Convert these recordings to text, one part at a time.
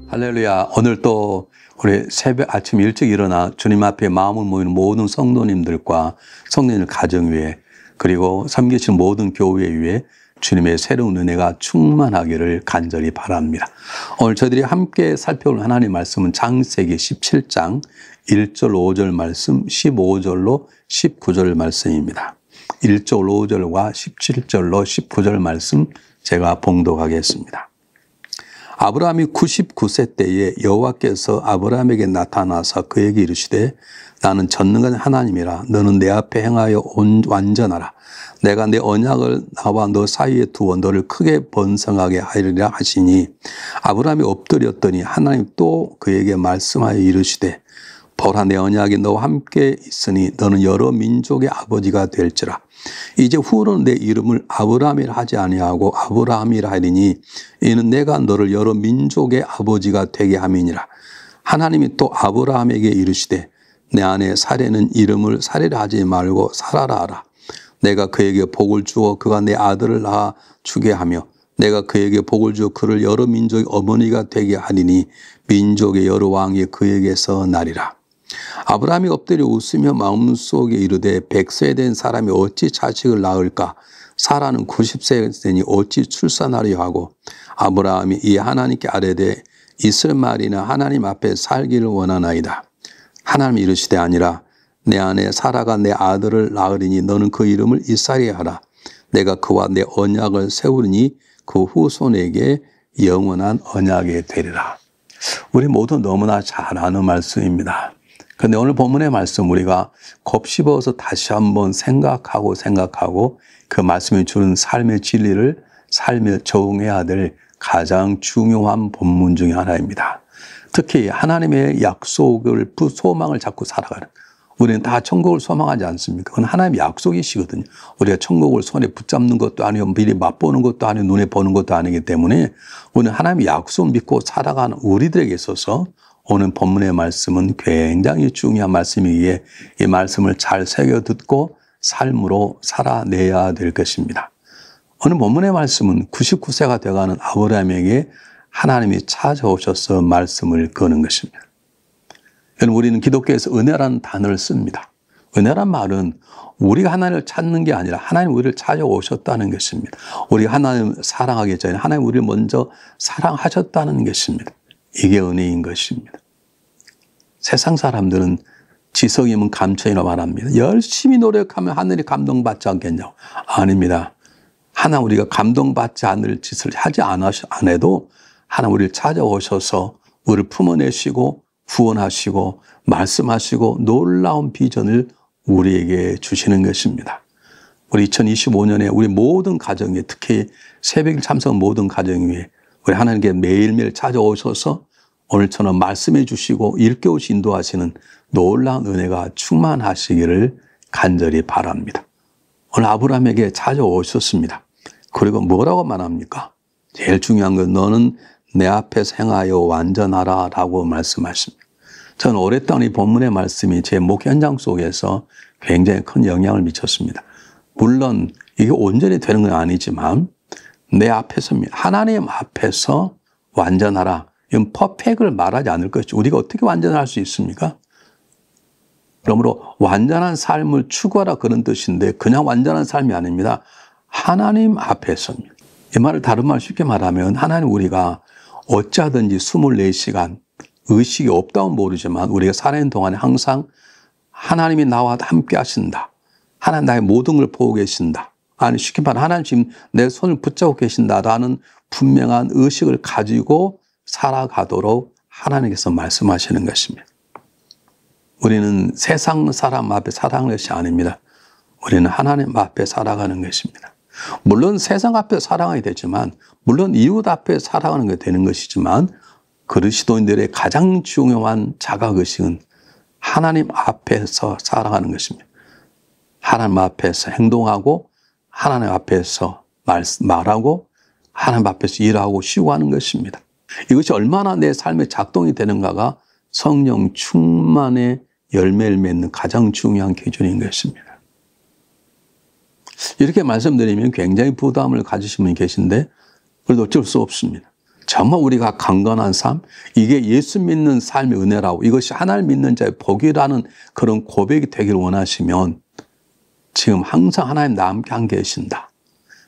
할렐루야. 오늘 또 우리 새벽 아침 일찍 일어나 주님 앞에 마음을 모이는 모든 성도님들과 성도님들 가정 위에 그리고 섬기시는 모든 교회 위에 주님의 새로운 은혜가 충만하기를 간절히 바랍니다. 오늘 저희들이 함께 살펴볼 하나님의 말씀은 창세기 17장 1절 5절 말씀 15절로 19절 말씀입니다. 1절 5절과 17절로 19절 말씀 제가 봉독하겠습니다. 아브라함이 99세 때에 여호와께서 아브라함에게 나타나서 그에게 이르시되 나는 전능한 하나님이라 너는 내 앞에 행하여 완전하라. 내가 내 언약을 나와 너 사이에 두어 너를 크게 번성하게 하리라 하시니 아브라함이 엎드렸더니 하나님 또 그에게 말씀하여 이르시되 보라 내 언약이 너와 함께 있으니 너는 여러 민족의 아버지가 될지라. 이제 후로는 내 이름을 아브라함이라 하지 아니하고 아브라함이라 하리니 이는 내가 너를 여러 민족의 아버지가 되게 함이니라. 하나님이 또 아브라함에게 이르시되 내 아내 사레는 이름을 사레라 하지 말고 사라라 하라. 내가 그에게 복을 주어 그가 내 아들을 낳아 주게 하며 내가 그에게 복을 주어 그를 여러 민족의 어머니가 되게 하리니 민족의 여러 왕이 그에게서 나리라. 아브라함이 엎드려 웃으며 마음속에 이르되 100세 된 사람이 어찌 자식을 낳을까? 사라는 90세 되니 어찌 출산하려 하고 아브라함이 이 하나님께 아뢰되 있을 말이나 하나님 앞에 살기를 원하나이다. 하나님이 이르시되 아니라 내 아내 사라가 내 아들을 낳으리니 너는 그 이름을 이스라엘 하라. 내가 그와 내 언약을 세우리니 그 후손에게 영원한 언약이 되리라. 우리 모두 너무나 잘 아는 말씀입니다. 그런데 오늘 본문의 말씀 우리가 곱씹어서 다시 한번 생각하고 그 말씀이 주는 삶의 진리를 삶에 적용해야 될 가장 중요한 본문 중에 하나입니다. 특히 하나님의 약속을 소망을 잡고 살아가는 우리는 다 천국을 소망하지 않습니까? 그건 하나님의 약속이시거든요. 우리가 천국을 손에 붙잡는 것도 아니고 미리 맛보는 것도 아니고 눈에 보는 것도 아니기 때문에 우리는 하나님의 약속을 믿고 살아가는 우리들에게 있어서 오늘 본문의 말씀은 굉장히 중요한 말씀이기에 이 말씀을 잘 새겨 듣고 삶으로 살아내야 될 것입니다. 오늘 본문의 말씀은 99세가 되어가는 아브라함에게 하나님이 찾아오셔서 말씀을 거는 것입니다. 우리는 기독교에서 은혜라는 단어를 씁니다. 은혜란 말은 우리가 하나님을 찾는 게 아니라 하나님 우리를 찾아오셨다는 것입니다. 우리가 하나님을 사랑하기 전에 하나님 우리를 먼저 사랑하셨다는 것입니다. 이게 은혜인 것입니다. 세상 사람들은 지성이면 감천이라 말합니다. 열심히 노력하면 하늘이 감동받지 않겠냐고. 아닙니다. 하나님 우리가 감동받지 않을 짓을 하지 않아도 하나님 우리를 찾아오셔서 우리를 품어내시고 구원하시고 말씀하시고 놀라운 비전을 우리에게 주시는 것입니다. 우리 2025년에 우리 모든 가정에 특히 새벽 참석 모든 가정 위에 우리 하나님께 매일매일 찾아오셔서 오늘처럼 말씀해 주시고 일깨우시 인도하시는 놀라운 은혜가 충만하시기를 간절히 바랍니다. 오늘 아브라함에게 찾아오셨습니다. 그리고 뭐라고 말합니까? 제일 중요한 건 너는 내 앞에서 행하여 완전하라 라고 말씀하십니다. 저는 오랫동안 이 본문의 말씀이 제 목회 현장 속에서 굉장히 큰 영향을 미쳤습니다. 물론 이게 온전히 되는 건 아니지만 내 앞에서입니다. 하나님 앞에서 완전하라. 이건 퍼펙트를 말하지 않을 것이죠. 우리가 어떻게 완전할 수 있습니까? 그러므로 완전한 삶을 추구하라 그런 뜻인데 그냥 완전한 삶이 아닙니다. 하나님 앞에서입니다. 이 말을 다른 말 쉽게 말하면 하나님 우리가 어찌하든지 24시간 의식이 없다면 모르지만 우리가 살아있는 동안에 항상 하나님이 나와 함께 하신다. 하나님 나의 모든 걸 보고 계신다. 아니 쉽게 말하면 하나님 지금 내 손을 붙잡고 계신다라는 분명한 의식을 가지고 살아가도록 하나님께서 말씀하시는 것입니다. 우리는 세상 사람 앞에 살아가는 것이 아닙니다. 우리는 하나님 앞에 살아가는 것입니다. 물론 세상 앞에 살아가야 되지만 물론 이웃 앞에 살아가는 게 되는 것이지만 그리스도인들의 가장 중요한 자각의식은 하나님 앞에서 살아가는 것입니다. 하나님 앞에서 행동하고 하나님 앞에서 말하고 하나님 앞에서 일하고 쉬고 하는 것입니다. 이것이 얼마나 내 삶에 작동이 되는가가 성령 충만의 열매를 맺는 가장 중요한 기준인 것입니다. 이렇게 말씀드리면 굉장히 부담을 가지시는 분이 계신데 그래도 어쩔 수 없습니다. 정말 우리가 강건한 삶, 이게 예수 믿는 삶의 은혜라고 이것이 하나님 믿는 자의 복이라는 그런 고백이 되길 원하시면 지금 항상 하나님 나와 함께 안 계신다.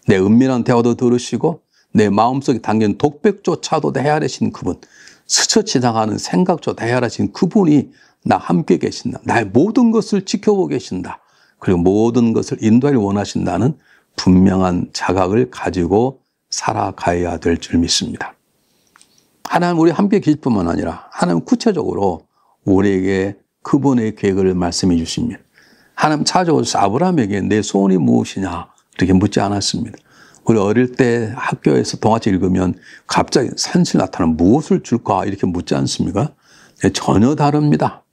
내 은밀한 대화도 들으시고 내 마음속에 담긴 독백조차도 헤아리신 그분, 스쳐 지나가는 생각조차 헤아리신 그분이 나 함께 계신다. 나의 모든 것을 지켜보고 계신다. 그리고 모든 것을 인도하길 원하신다는 분명한 자각을 가지고 살아가야 될 줄 믿습니다. 하나님 우리 함께 계실 뿐만 아니라 하나님 구체적으로 우리에게 그분의 계획을 말씀해 주십니다. 하나님 찾아오셔서 아브라함에게 내 소원이 무엇이냐 이렇게 묻지 않았습니다. 우리 어릴 때 학교에서 동화책 읽으면 갑자기 산신이 나타나면 무엇을 줄까 이렇게 묻지 않습니까? 전혀 다릅니다.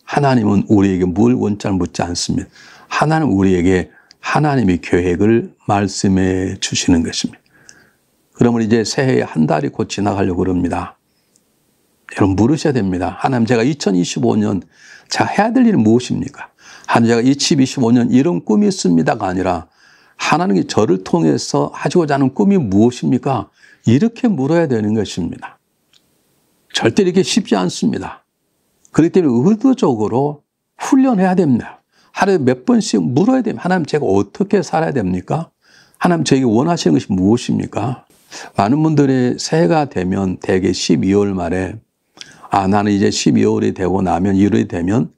하나님은 우리에게 뭘 원자를 묻지 않습니다. 하나님은 우리에게 하나님의 계획을 말씀해 주시는 것입니다. 그러면 이제 새해 한 달이 곧 지나가려고 그럽니다. 여러분 물으셔야 됩니다. 하나님 제가 2025년 제가 해야 될 일은 무엇입니까? 하나님 제가 2025년 이런 꿈이 있습니다가 아니라 하나님이 저를 통해서 하시고자 하는 꿈이 무엇입니까? 이렇게 물어야 되는 것입니다. 절대 이렇게 쉽지 않습니다. 그렇기 때문에 의도적으로 훈련해야 됩니다. 하루에 몇 번씩 물어야 됩니다. 하나님 제가 어떻게 살아야 됩니까? 하나님 저에게 원하시는 것이 무엇입니까? 많은 분들이 새해가 되면 대개 12월 말에 나는 이제 12월이 되고 나면 1월이 되면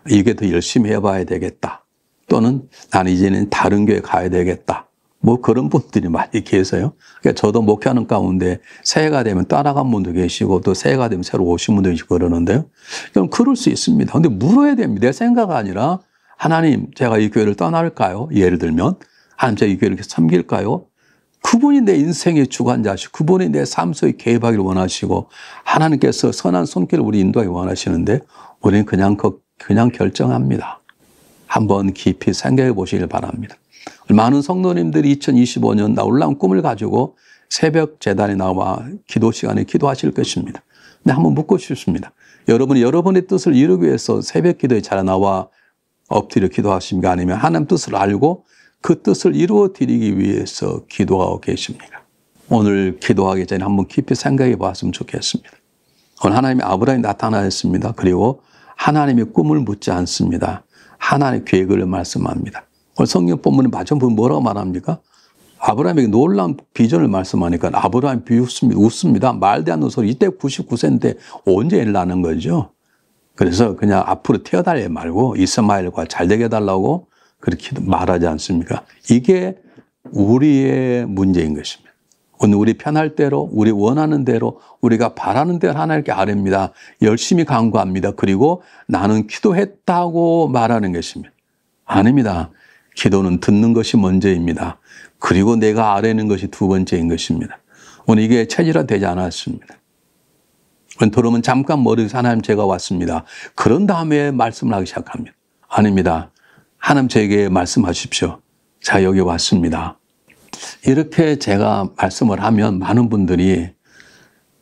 이게 더 열심히 해봐야 되겠다. 또는 나는 이제는 다른 교회 가야 되겠다. 뭐 그런 분들이 많이 계세요. 그러니까 저도 목회하는 가운데 새해가 되면 따라간 분도 계시고 또 새해가 되면 새로 오신 분도 계시고 그러는데요. 그럼 그럴 수 있습니다. 근데 물어야 됩니다. 내 생각 아니라 하나님 제가 이 교회를 떠날까요? 예를 들면 하나님 제가 이 교회를 섬길까요? 그분이 내 인생의 주관자시고 그분이 내 삶 속에 개입하기를 원하시고 하나님께서 선한 손길을 우리 인도하기 원하시는데 우리는 그냥 결정합니다. 한번 깊이 생각해 보시길 바랍니다. 많은 성도님들이 2025년 놀라운 꿈을 가지고 새벽 제단에 나와 기도 시간에 기도하실 것입니다. 근데 한번 묻고 싶습니다. 여러분이 여러분의 뜻을 이루기 위해서 새벽 기도에 잘 나와 엎드려 기도하십니까? 아니면 하나님 뜻을 알고 그 뜻을 이루어 드리기 위해서 기도하고 계십니까? 오늘 기도하기 전에 한번 깊이 생각해 봤으면 좋겠습니다. 오늘 하나님이 아브라함이 나타나셨습니다. 그리고 하나님의 꿈을 묻지 않습니다. 하나님의 계획을 말씀합니다. 오늘 성경 본문에 맞춰보면 뭐라고 말합니까? 아브라함에게 놀라운 비전을 말씀하니까 아브라함이 웃습니다. 말도 안 되는 소리. 이때 99세인데 언제 일 나는 거죠? 그래서 그냥 앞으로 태어달래 말고 이스마엘과 잘 되게 해달라고 그렇게 말하지 않습니까? 이게 우리의 문제인 것입니다. 오늘 우리 편할 대로, 우리 원하는 대로, 우리가 바라는 대로 하나님께 아뢰입니다. 열심히 간구합니다. 그리고 나는 기도했다고 말하는 것입니다. 아닙니다. 기도는 듣는 것이 먼저입니다. 그리고 내가 아뢰는 것이 두 번째인 것입니다. 오늘 이게 체질화되지 않았습니다. 들어오면 잠깐 머리에서 하나님 제가 왔습니다. 그런 다음에 말씀을 하기 시작합니다. 아닙니다. 하나님 저에게 말씀하십시오. 자 여기 왔습니다. 이렇게 제가 말씀을 하면 많은 분들이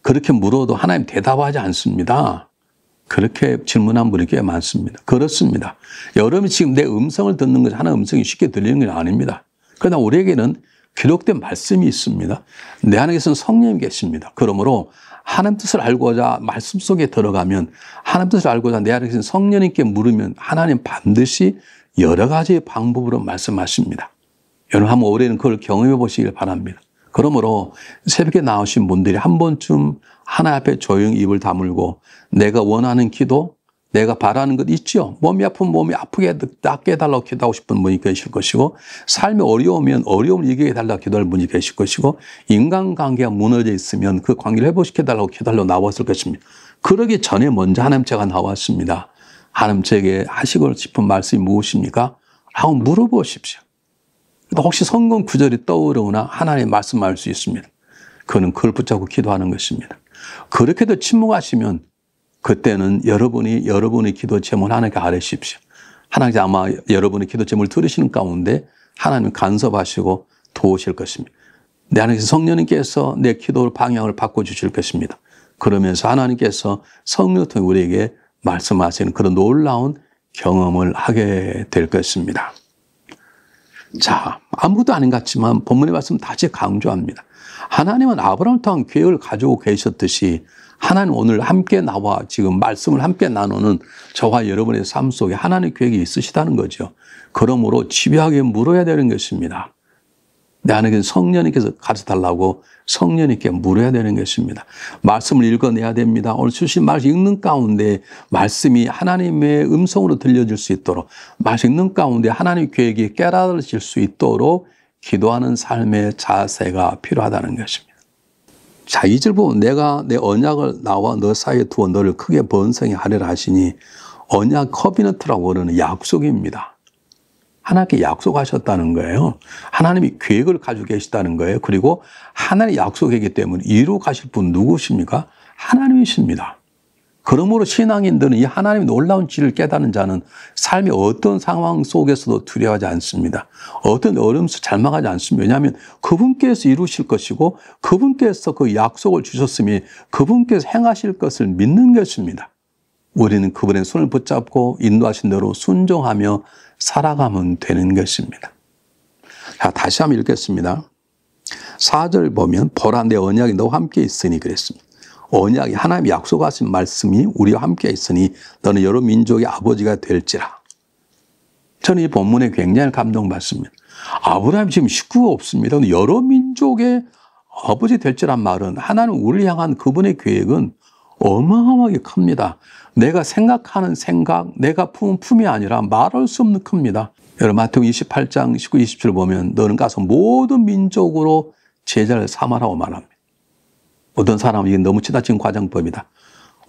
그렇게 물어도 하나님 대답하지 않습니다. 그렇게 질문한 분이 꽤 많습니다. 그렇습니다. 여러분이 지금 내 음성을 듣는 것이 하나의 음성이 쉽게 들리는 건 아닙니다. 그러나 우리에게는 기록된 말씀이 있습니다. 내 안에서는 성령이 계십니다. 그러므로 하나님 뜻을 알고자 말씀 속에 들어가면 하나님 뜻을 알고자 내 안에 계신 성령님께 물으면 하나님 반드시 여러 가지 방법으로 말씀하십니다. 여러분 한번 올해는 그걸 경험해 보시길 바랍니다. 그러므로 새벽에 나오신 분들이 한 번쯤 하나님 앞에 조용히 입을 다물고 내가 원하는 기도, 내가 바라는 것 있죠. 몸이 아프면 몸이 아프게 낫게 해달라고 기도하고 싶은 분이 계실 것이고 삶이 어려우면 어려움을 이기게 해달라고 기도할 분이 계실 것이고 인간관계가 무너져 있으면 그 관계를 회복시켜달라고 기도하려고 나왔을 것입니다. 그러기 전에 먼저 하나님 제가 나왔습니다. 하나님 제게 하시고 싶은 말씀이 무엇입니까? 라고 물어보십시오. 혹시 성경 구절이 떠오르거나 하나님 말씀할 수 있습니다. 그는 그걸 붙잡고 기도하는 것입니다. 그렇게도 침묵하시면 그때는 여러분의 기도 제목을 하나님께 아뢰십시오. 하나님께서 아마 여러분의 기도 제목을 들으시는 가운데 하나님 간섭하시고 도우실 것입니다. 내 안에서 성령님께서 내 기도를 방향을 바꿔주실 것입니다. 그러면서 하나님께서 성령을 통해 우리에게 말씀하시는 그런 놀라운 경험을 하게 될 것입니다. 자, 아무것도 아닌 것 같지만 본문의 말씀 다시 강조합니다. 하나님은 아브라함을 통한 계획을 가지고 계셨듯이 하나님 오늘 함께 나와 지금 말씀을 함께 나누는 저와 여러분의 삶 속에 하나님의 계획이 있으시다는 거죠. 그러므로 집요하게 물어야 되는 것입니다. 내 안에 성령님께서 가르쳐달라고 성령님께 물어야 되는 것입니다. 말씀을 읽어내야 됩니다. 오늘 주신 말씀 읽는 가운데 말씀이 하나님의 음성으로 들려질 수 있도록, 말씀 읽는 가운데 하나님의 계획이 깨달아질 수 있도록 기도하는 삶의 자세가 필요하다는 것입니다. 자, 2절 보면 내가 내 언약을 나와 너 사이에 두어 너를 크게 번성히 하리라 하시니, 언약 커비너트라고 부르는 약속입니다. 하나님께 약속하셨다는 거예요. 하나님이 계획을 가지고 계시다는 거예요. 그리고 하나님의 약속이기 때문에 이루 가실 분 누구십니까? 하나님이십니다. 그러므로 신앙인들은 이 하나님의 놀라운 지를 깨닫는 자는 삶의 어떤 상황 속에서도 두려워하지 않습니다. 어떤 어려움 속에 절망하지 않습니다. 왜냐하면 그분께서 이루실 것이고 그분께서 그 약속을 주셨으니 그분께서 행하실 것을 믿는 것입니다. 우리는 그분의 손을 붙잡고 인도하신 대로 순종하며 살아가면 되는 것입니다. 자, 다시 한번 읽겠습니다. 4절 보면 보라 내 언약이 너와 함께 있으니 그랬습니다. 언약이 하나님이 약속하신 말씀이 우리와 함께 있으니 너는 여러 민족의 아버지가 될지라. 저는 이 본문에 굉장히 감동받습니다. 아브라함이 지금 식구가 없습니다. 여러 민족의 아버지 될지란 말은 하나님 우리를 향한 그분의 계획은 어마어마하게 큽니다. 내가 생각하는 생각, 내가 품은 품이 아니라 말할 수 없는 큽니다. 여러분 마태복음 28장 19, 20절 보면 너는 가서 모든 민족으로 제자를 삼아라고 말합니다. 어떤 사람은 이게 너무 지나친 과장법이다.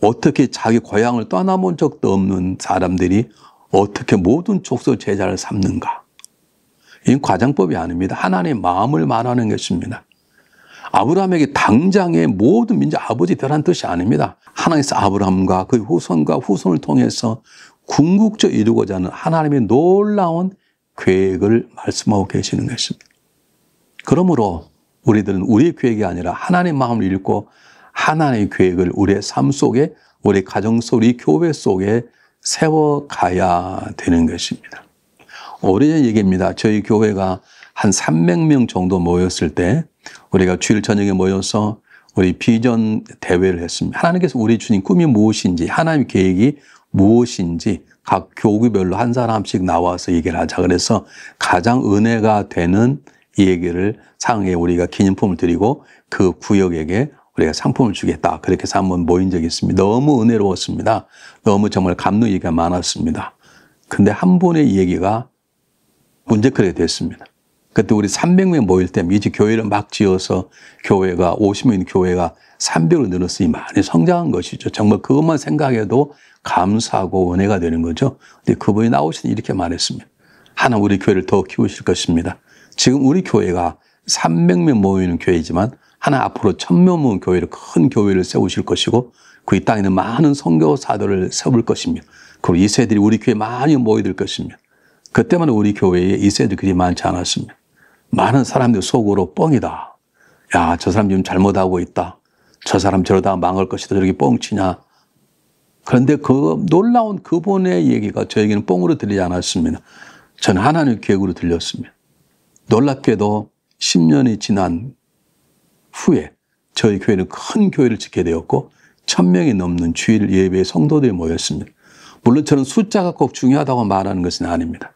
어떻게 자기 고향을 떠나본 적도 없는 사람들이 어떻게 모든 족속 제자를 삼는가. 이건 과장법이 아닙니다. 하나님의 마음을 말하는 것입니다. 아브라함에게 당장의 모든 민족 아버지 되라는 뜻이 아닙니다. 하나님께서 아브라함과 그 후손과 후손을 통해서 궁극적으로 이루고자 하는 하나님의 놀라운 계획을 말씀하고 계시는 것입니다. 그러므로 우리들은 우리의 계획이 아니라 하나님의 마음을 읽고 하나님의 계획을 우리의 삶 속에, 우리 가정 속, 우리 교회 속에 세워가야 되는 것입니다. 오래전 얘기입니다. 저희 교회가 한 300명 정도 모였을 때 우리가 주일 저녁에 모여서 우리 비전 대회를 했습니다. 하나님께서 우리 주님 꿈이 무엇인지, 하나님의 계획이 무엇인지 각 교구별로 한 사람씩 나와서 얘기를 하자. 그래서 가장 은혜가 되는 이 얘기를 상에 우리가 기념품을 드리고 그 구역에게 우리가 상품을 주겠다. 그렇게 해서 한번 모인 적이 있습니다. 너무 은혜로웠습니다. 너무 정말 감동 얘기가 많았습니다. 근데 한 분의 얘기가 문제거리가 됐습니다. 그때 우리 300명 모일 때 이제 교회를 막 지어서 교회가 50명 교회가 300으로 늘었으니 많이 성장한 것이죠. 정말 그것만 생각해도 감사하고 은혜가 되는 거죠. 근데 그분이 나오시니 이렇게 말했습니다. 하나님 우리 교회를 더 키우실 것입니다. 지금 우리 교회가 300명 모이는 교회이지만 하나 앞으로 1000명 모이는 교회를 큰 교회를 세우실 것이고 그 이 땅에 있는 많은 선교사들을 세울 것입니다. 그리고 2세들이 우리 교회에 많이 모이들 것입니다. 그때만 우리 교회에 2세들이 그리 많지 않았습니다. 많은 사람들 속으로 뻥이다. 야, 저 사람 지금 잘못하고 있다. 저 사람 저러다 망할 것이다. 저렇게 뻥치냐. 그런데 그 놀라운 그분의 얘기가 저에게는 뻥으로 들리지 않았습니다. 저는 하나님의 계획으로 들렸습니다. 놀랍게도 10년이 지난 후에 저희 교회는 큰 교회를 짓게 되었고 1000명이 넘는 주일 예배의 성도들이 모였습니다. 물론 저는 숫자가 꼭 중요하다고 말하는 것은 아닙니다.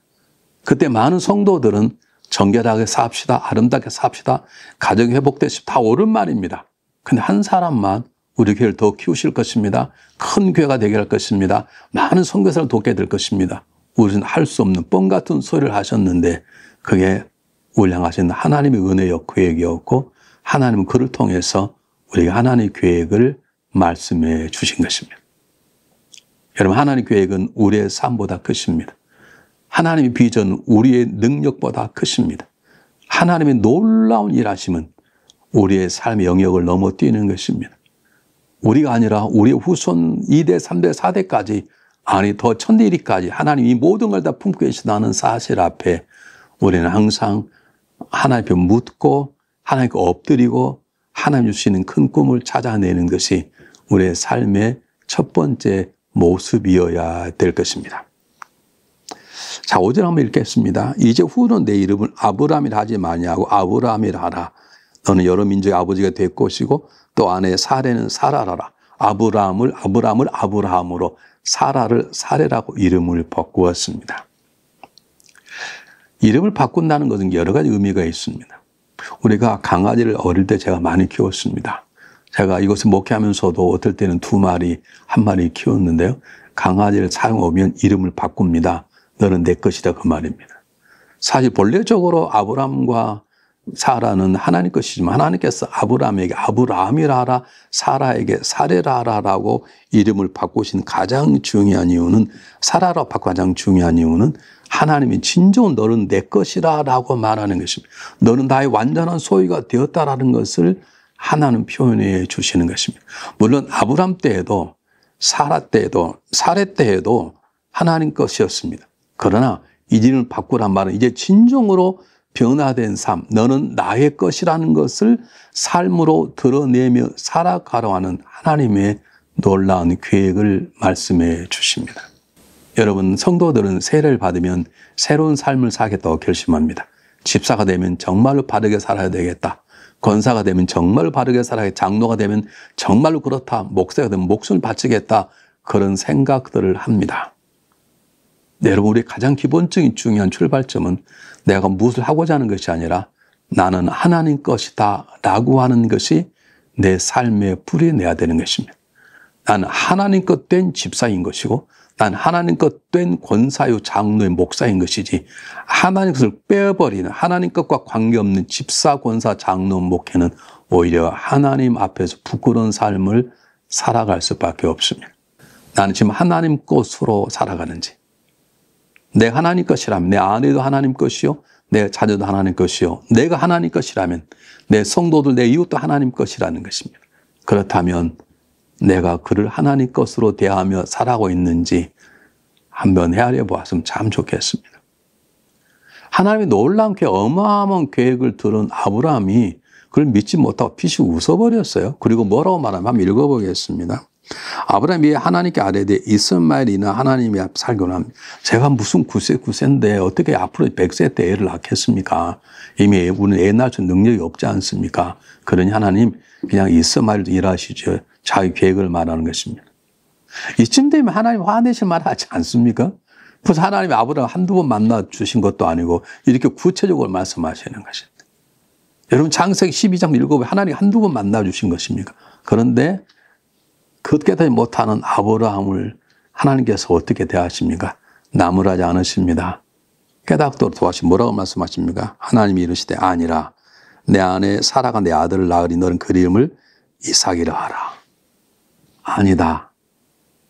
그때 많은 성도들은 정결하게 삽시다, 아름답게 삽시다, 가정이 회복되십시다 다 옳은 말입니다. 근데 한 사람만 우리 교회를 더 키우실 것입니다. 큰 교회가 되게 할 것입니다. 많은 선교사를 돕게 될 것입니다. 우리는 할 수 없는 뻥 같은 소리를 하셨는데 그게 우리를 향하신 하나님의 은혜였고 계획이었고 하나님은 그를 통해서 우리가 하나님의 계획을 말씀해 주신 것입니다. 여러분 하나님의 계획은 우리의 삶보다 크십니다. 하나님의 비전은 우리의 능력보다 크십니다. 하나님의 놀라운 일하심은 우리의 삶의 영역을 넘어뛰는 것입니다. 우리가 아니라 우리의 후손 2대, 3대, 4대까지 아니 더 천대 1위까지 하나님이 이 모든 걸 다 품고 계시다는 사실 앞에 우리는 항상 하나님 앞에 묻고 하나님께 엎드리고 하나님 주시는 큰 꿈을 찾아내는 것이 우리의 삶의 첫 번째 모습이어야 될 것입니다. 자, 5절 한번 읽겠습니다. 이제 후는 내 이름을 아브라함이라 하지 마냐고 아브라함이라 하라. 너는 여러 민족의 아버지가 될 것이고 또 아내 사레는 사라라라. 아브라함을 아브라함으로 사라를 사레라고 이름을 바꾸었습니다. 이름을 바꾼다는 것은 여러 가지 의미가 있습니다. 우리가 강아지를 어릴 때 제가 많이 키웠습니다. 제가 이것을 목회하면서도 어떨 때는 2마리, 1마리 키웠는데요. 강아지를 사용하면 이름을 바꿉니다. 너는 내 것이다 그 말입니다. 사실 본래적으로 아브라함과 사라는 하나님 것이지만 하나님께서 아브라함에게 아브라함이라 하라, 사라에게 사레라 하라라고 이름을 바꾸신 가장 중요한 이유는, 사라라고 바꾼 가장 중요한 이유는 하나님이 진정 너는 내 것이라 라고 말하는 것입니다. 너는 나의 완전한 소유가 되었다라는 것을 하나님 표현해 주시는 것입니다. 물론 아브라함 때에도 사라 때에도 사레 때에도 하나님 것이었습니다. 그러나 이 이름을 바꾸란 말은 이제 진정으로 변화된 삶, 너는 나의 것이라는 것을 삶으로 드러내며 살아가려 하는 하나님의 놀라운 계획을 말씀해 주십니다. 여러분, 성도들은 세례를 받으면 새로운 삶을 살겠다고 결심합니다. 집사가 되면 정말로 바르게 살아야 되겠다. 권사가 되면 정말로 바르게 살아야겠다. 장로가 되면 정말로 그렇다. 목사가 되면 목숨을 바치겠다. 그런 생각들을 합니다. 네, 여러분, 우리 가장 기본적인 중요한 출발점은 내가 무엇을 하고자 하는 것이 아니라 나는 하나님 것이다 라고 하는 것이 내 삶에 뿌려내야 되는 것입니다. 나는 하나님 것 된 집사인 것이고 난 하나님 것 된 권사요 장로의 목사인 것이지, 하나님 것을 빼버리는 하나님 것과 관계없는 집사, 권사, 장로, 목회는 오히려 하나님 앞에서 부끄러운 삶을 살아갈 수밖에 없습니다. 나는 지금 하나님 것으로 살아가는지, 내 하나님 것이라면 내 아내도 하나님 것이요, 내 자녀도 하나님 것이요, 내가 하나님 것이라면 내 성도들, 내 이웃도 하나님 것이라는 것입니다. 그렇다면 내가 그를 하나님 것으로 대하며 살아가고 있는지 한번 헤아려 보았으면 참 좋겠습니다. 하나님의 놀라운 어마어마한 계획을 들은 아브라함이 그걸 믿지 못하고 피식 웃어버렸어요. 그리고 뭐라고 말하면 한번 읽어보겠습니다. 아브라함이 하나님께 아뢰되 이스마엘이나 하나님이 앞에 살기로 합니다. 제가 무슨 9세인데 어떻게 앞으로 100세 때 애를 낳겠습니까? 이미 우리는 애 낳을 수 능력이 없지 않습니까? 그러니 하나님 그냥 이스마엘도 일하시죠. 자기 계획을 말하는 것입니다. 이쯤 되면 하나님 화내실 말 하지 않습니까? 그래서 하나님이 아브라함 한두 번 만나 주신 것도 아니고 이렇게 구체적으로 말씀하시는 것입니다. 여러분, 창세기 12장 읽어보면 하나님 한두 번 만나 주신 것입니까? 그런데 그 깨닫지 못하는 아브라함을 하나님께서 어떻게 대하십니까? 나무라지 않으십니다. 깨닫도록 도와주시 뭐라고 말씀하십니까? 하나님이 이르시되 아니라 내 아내 사라가 내 아들을 낳으리 너는 그 이름을 이삭이라 하라. 아니다.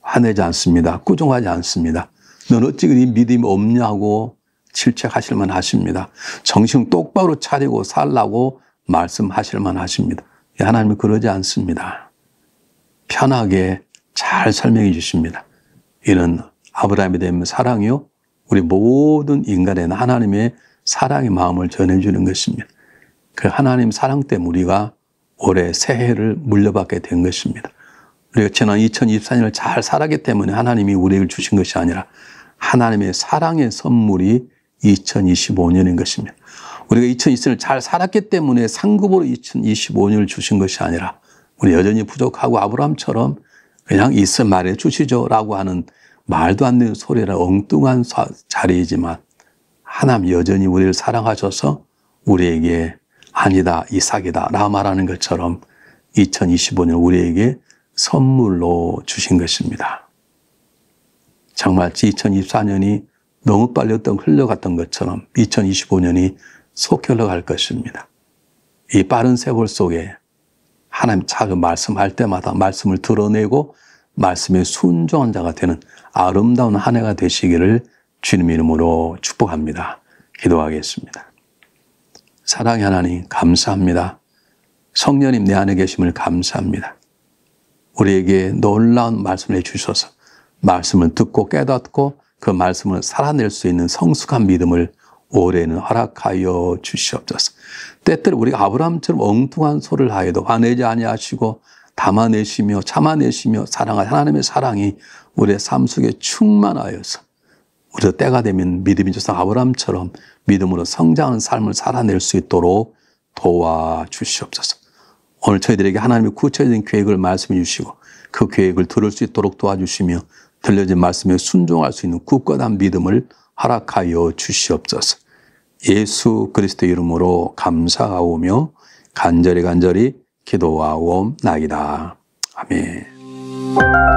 화내지 않습니다. 꾸중하지 않습니다. 넌 어찌 그리 믿음이 없냐고 질책하실 만 하십니다. 정신 똑바로 차리고 살라고 말씀하실 만 하십니다. 하나님은 그러지 않습니다. 편하게 잘 설명해 주십니다. 이는 아브라함에 대한 사랑이요, 우리 모든 인간에는 하나님의 사랑의 마음을 전해주는 것입니다. 그 하나님 사랑 때문에 우리가 올해 새해를 물려받게 된 것입니다. 우리가 지난 2024년을 잘 살았기 때문에 하나님이 우리에게 주신 것이 아니라 하나님의 사랑의 선물이 2025년인 것입니다. 우리가 2024년을 잘 살았기 때문에 상급으로 2025년을 주신 것이 아니라 우리 여전히 부족하고 아브라함처럼 그냥 있어 말해 주시죠 라고 하는 말도 안 되는 소리라 엉뚱한 자리이지만 하나님 여전히 우리를 사랑하셔서 우리에게 아니다, 이삭이다 라고 말하는 것처럼 2025년 우리에게 선물로 주신 것입니다. 정말 2024년이 너무 빨리 흘러갔던 것처럼 2025년이 속 흘러갈 것입니다. 이 빠른 세월 속에 하나님 자주 말씀할 때마다 말씀을 드러내고 말씀에 순종한 자가 되는 아름다운 한 해가 되시기를 주님 이름으로 축복합니다. 기도하겠습니다. 사랑의 하나님 감사합니다. 성령님 내 안에 계심을 감사합니다. 우리에게 놀라운 말씀을 해주셔서 말씀을 듣고 깨닫고 그 말씀을 살아낼 수 있는 성숙한 믿음을 올해는 허락하여 주시옵소서. 때때로 우리가 아브라함처럼 엉뚱한 소리를 하여도 화내지 아니하시고 담아내시며 참아내시며 사랑하는 하나님의 사랑이 우리의 삶 속에 충만하여서 우리도 때가 되면 믿음의 조상 아브라함처럼 믿음으로 성장하는 삶을 살아낼 수 있도록 도와주시옵소서. 오늘 저희들에게 하나님의 구체적인 계획을 말씀해 주시고 그 계획을 들을 수 있도록 도와주시며 들려진 말씀에 순종할 수 있는 굳건한 믿음을 허락하여 주시옵소서. 예수 그리스도 이름으로 감사하오며 간절히 기도하옵나이다. 아멘.